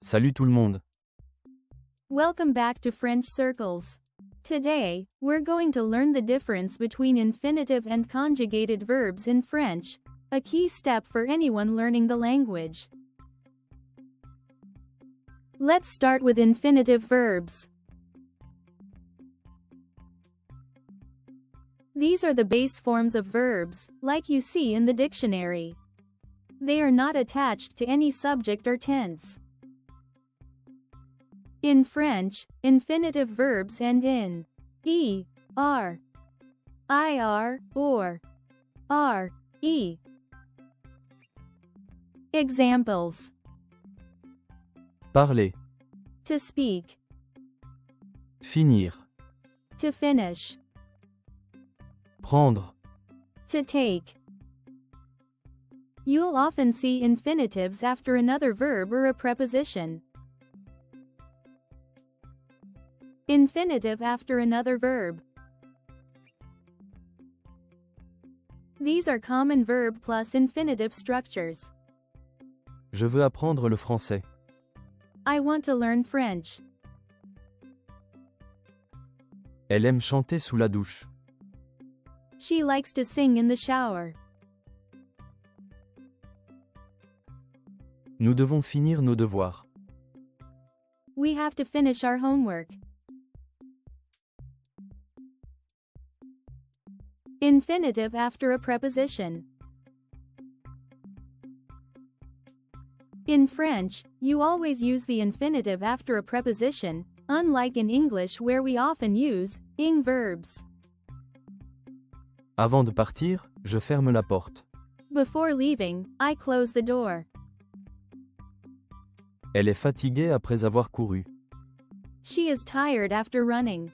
Salut tout le monde. Welcome back to French Circles. Today, we're going to learn the difference between infinitive and conjugated verbs in French, a key step for anyone learning the language. Let's start with infinitive verbs. These are the base forms of verbs, like you see in the dictionary. They are not attached to any subject or tense. In French, infinitive verbs end in er, ir, or re. Examples: Parler, to speak, finir, to finish, prendre, to take. You'll often see infinitives after another verb or a preposition. Infinitive after another verb. These are common verb plus infinitive structures. je veux apprendre le français. I want to learn French. Elle aime chanter sous la douche. She likes to sing in the shower. Nous devons finir nos devoirs. We have to finish our homework. Infinitive after a preposition. In French, you always use the infinitive after a preposition, unlike in English where we often use ing verbs. Avant de partir, je ferme la porte. Before leaving, I close the door. Elle est fatiguée après avoir couru. She is tired after running.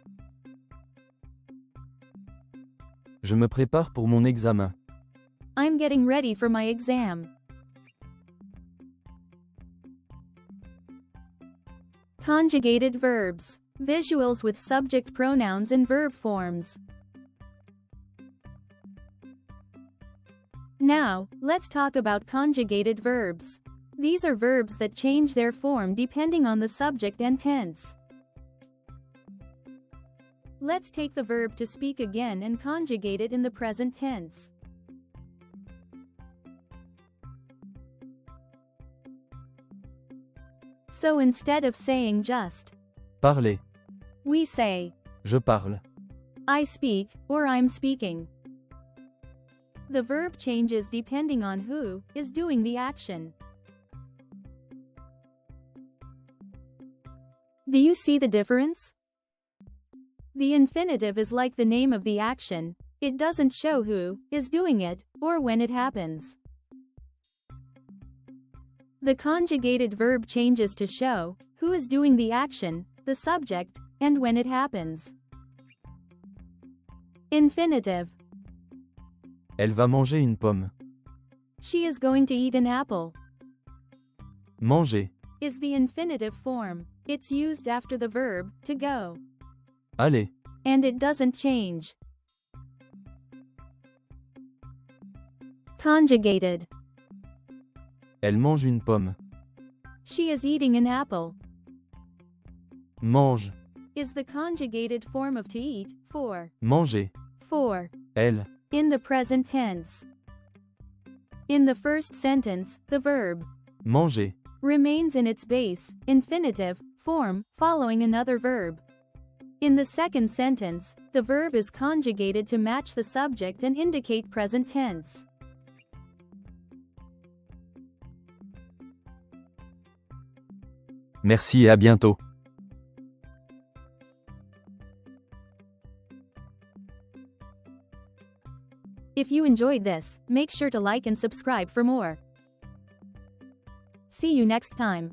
Je me prépare pour mon examen. I'm getting ready for my exam. Conjugated verbs. Visuals with subject pronouns and verb forms. Now, let's talk about conjugated verbs. These are verbs that change their form depending on the subject and tense. Let's take the verb to speak again and conjugate it in the present tense. So instead of saying just Parler, we say je parle. I speak or I'm speaking. The verb changes depending on who is doing the action. Do you see the difference? The infinitive is like the name of the action, it doesn't show who is doing it, or when it happens. The conjugated verb changes to show who is doing the action, the subject, and when it happens. Infinitive. Elle va manger une pomme. She is going to eat an apple. Manger, Is the infinitive form. It's used after the verb to go. aller, And it doesn't change. Conjugated. elle mange une pomme. She is eating an apple. Mange, Is the conjugated form of to eat, for, manger, elle, in the present tense. In the first sentence, the verb manger, remains in its base, infinitive, form, following another verb. In the second sentence, the verb is conjugated to match the subject and indicate present tense. Merci et à bientôt. If you enjoyed this, make sure to like and subscribe for more. See you next time.